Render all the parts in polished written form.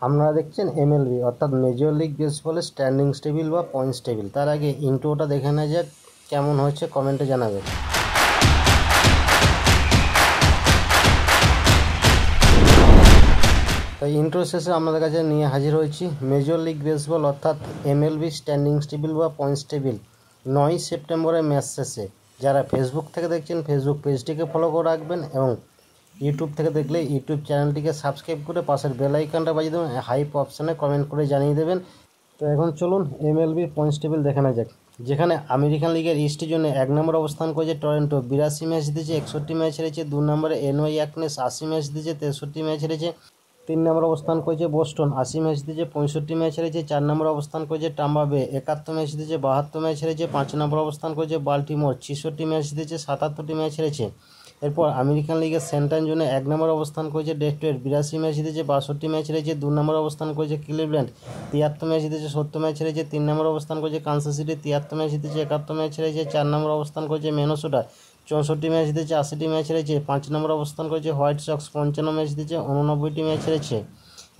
আপনারা দেখছেন এমএলবি অর্থাৎ মেজর লিগ বেসবলের স্ট্যান্ডিংস টেবিল বা পয়েন্টস টেবিল। তার আগে ইন্ট্রোটা দেখে নেওয়া যাক, কেমন হচ্ছে কমেন্টে জানাবেন। তাই ইন্ট্রো শেষে আপনাদের কাছে নিয়ে হাজির হয়েছি মেজর লিগ বেসবল অর্থাৎ এমএলবি স্ট্যান্ডিংস টেবিল বা পয়েন্টস টেবিল 9 সেপ্টেম্বরের ম্যাচ শেষে। যারা ফেসবুক থেকে দেখছেন ফেসবুক পেজটিকে ফলো করে রাখবেন এবং ইউটিউব থেকে দেখলে ইউটিউব চ্যানেলটিকে সাবস্ক্রাইব করে পাশের বেল আইকনটা বাজিয়ে দেবেন, হাইপ অপশানে কমেন্ট করে জানিয়ে দেবেন। তো এখন চলুন এমএলবি পয়েন্টস টেবিল দেখে নেওয়া যাক, যেখানে আমেরিকান লিগের ইস্টের জন্য 1 নম্বর অবস্থান করেছে টরন্টো, 82 ম্যাচ জিতেছে, 61 ম্যাচ হেরেছে। 2 নম্বরে এনওয়াই অ্যাকনেস 80 ম্যাচ জিতেছে, 63 ম্যাচ হেরেছে। 3 নম্বর অবস্থান করেছে বোস্টন, 80 ম্যাচ জিতেছে, 65 ম্যাচ হেরেছে। 4 নম্বর অবস্থান করেছে টাম্বা বে, 71 ম্যাচ জিতেছে, 72 ম্যাচ হেরেছে। 5 নম্বর অবস্থান করেছে বাল্টিমোর, 66 ম্যাচ জিতেছে, 77টি ম্যাচ হেরেছে। এরপর আমেরিকান লিগের সেন্ট্রাল জোনে 1 নম্বর অবস্থান করেছে ডেট্রয়েট, 82 ম্যাচ জিতেছে, 62 ম্যাচ হেরেছে। 2 নম্বর অবস্থান করেছে ক্লিভল্যান্ড, 73 ম্যাচ জিতেছে, 70 ম্যাচ হেরেছে। 3 নম্বর অবস্থান করেছে কানসাস সিটি, 73 ম্যাচ জিতেছে, 71 ম্যাচ হেরেছে। 4 নম্বর অবস্থান করেছে মিনেসোটা, 64 ম্যাচ জিতেছে, 80টি ম্যাচ হেরেছে। 5 নম্বর অবস্থান করেছে হোয়াইট সক্স, 55 ম্যাচ জিতেছে, 89টি ম্যাচ হেরেছে।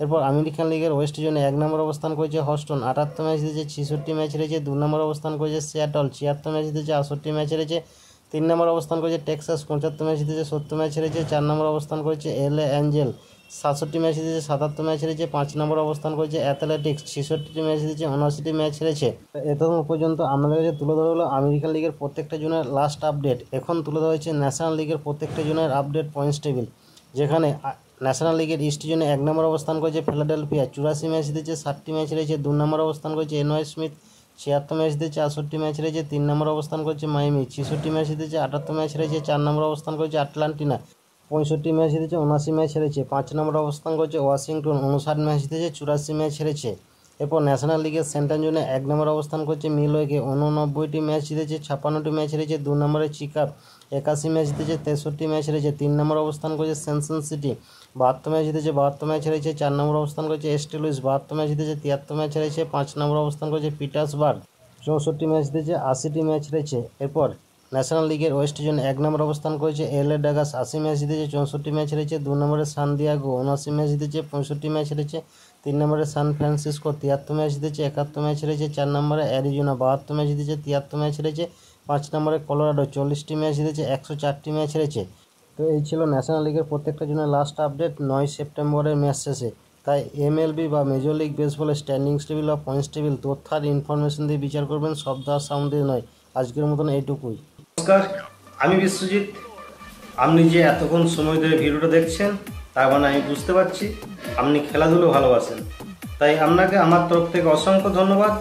এরপর আমেরিকান লিগের ওয়েস্টের জন্য 1 নম্বর অবস্থান করেছে হস্টন, 78 ম্যাচ জিতেছে, 66 ম্যাচ হেরেছে। 2 নম্বর অবস্থান করেছে সিয়াটল, 76 ম্যাচ জিতেছে, 68 ম্যাচ হেরেছে। 3 নম্বর অবস্থান করেছে টেক্সাস, 75 ম্যাচ জিতেছে, 70 ম্যাচ হেরেছে। 4 নম্বর অবস্থান করেছে এলএ অ্যাঞ্জেল, 67 ম্যাচ জিতেছে, 77 ম্যাচ হেরেছে। 5 নম্বর অবস্থান করেছে অ্যাথলেটিক্স, 66টি ম্যাচ জিতেছে, 79টি ম্যাচ হেরেছে। এতক্ষণ পর্যন্ত আপনাদের কাছে তুলে ধরা হলো আমেরিকান লিগের প্রত্যেকটা জনের লাস্ট আপডেট। এখন তুলে ধরা হয়েছে ন্যাশনাল লিগের প্রত্যেকটা জনের আপডেট পয়েন্টস টেবিল, যেখানে ন্যাশনাল লিগের ইস্টের জন্য 1 নম্বর অবস্থান করেছে ফিলাডেলফিয়া, 84 ম্যাচ জিতেছে, 60টি ম্যাচ হেরেছে। 2 নম্বর অবস্থান করেছে এনওয়াই স্মিথ, 76 ম্যাচ জিতেছে, 68টি ম্যাচ হেরেছে। 3 নম্বর অবস্থান করেছে মাইমি, 66 ম্যাচ জিতেছে, 78 ম্যাচ হেরেছে। 4 নম্বর অবস্থান করেছে আটলান্টিনা, 65 ম্যাচ জিতেছে, 79 ম্যাচ হেরেছে। 5 নম্বর অবস্থান করেছে ওয়াশিংটন, 59 ম্যাচ জিতেছে, 84 ম্যাচ হেরেছে। এরপর ন্যাশনাল লিগের সেন্ট্রাল জোনে 1 নম্বর অবস্থান করছে মিলওয়েকে, 89টি ম্যাচ জিতেছে, 56টি ম্যাচ হেরেছে। 2 নম্বরে চিকাপ, 81 ম্যাচ জিতেছে, 63 ম্যাচ হেরেছে। 3 নম্বর অবস্থান করেছে সেনসন সিটি, 72 ম্যাচ জিতেছে, 72 ম্যাচ হেরেছে। 4 নম্বর অবস্থান করেছে এস্ট লুইস, 72 ম্যাচ জিতেছে, 73 ম্যাচ হেরেছে। 5 নম্বর অবস্থান করেছে পিটার্সবার্গ, 64 ম্যাচ জিতেছে, 80টি ম্যাচ হেরেছে। এরপর ন্যাশনাল লিগের ওয়েস্টের জন্য 1 নম্বর অবস্থান করেছে এলএ ডাগাস, 80 ম্যাচ জিতেছে, 64 ম্যাচ হেরেছে। 2 নম্বরে সান দিয়াগো, 79 ম্যাচ জিতেছে, 65 ম্যাচ হেরেছে। 3 নম্বরে সান ফ্রান্সিসকো, 73 ম্যাচ জিতেছে, 71 ম্যাচ হেরেছে। 4 নম্বরে অ্যারিজোনা, 72 ম্যাচ জিতেছে, 73 ম্যাচ হেরেছে। 5 নম্বরে কলোরাডো, 40টি ম্যাচ জিতেছে, 104টি ম্যাচ হেরেছে। তো এই ছিল ন্যাশনাল লিগের প্রত্যেকটা জন্য লাস্ট আপডেট 9 সেপ্টেম্বরের ম্যাচ শেষে। তাই এমএলবি বা মেজর লিগ বেসবলের স্ট্যান্ডিংস টেবিল বা পয়েন্টস টেবিল তথ্য আর ইনফরমেশন দিয়ে বিচার করবেন, শব্দ আর সাউন্ড দিয়ে নয়। আজকের মতন এইটুকুই। নমস্কার, আমি বিশ্বজিৎ। আপনি যে এতক্ষণ সময় ধরে ভিডিওটা দেখছেন তার মানে আমি বুঝতে পারছি আপনি খেলাধুলো ভালোবাসেন। তাই আপনাকে আমার তরফ থেকে অসংখ্য ধন্যবাদ।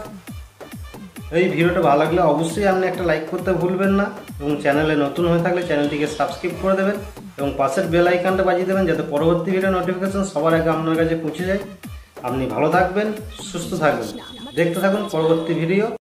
এই ভিডিওটা ভালো লাগলে অবশ্যই আপনি একটা লাইক করতে ভুলবেন না এবং চ্যানেলে নতুন হয়ে থাকলে চ্যানেলটিকে সাবস্ক্রাইব করে দেবেন এবং পাশের বেল আইকনটা বাজিয়ে দেবেন যাতে পরবর্তী ভিডিও নোটিফিকেশন সবার আগে আপনার কাছে পৌঁছে যায়। আপনি ভালো থাকবেন, সুস্থ থাকবেন, দেখতে থাকুন পরবর্তী ভিডিও।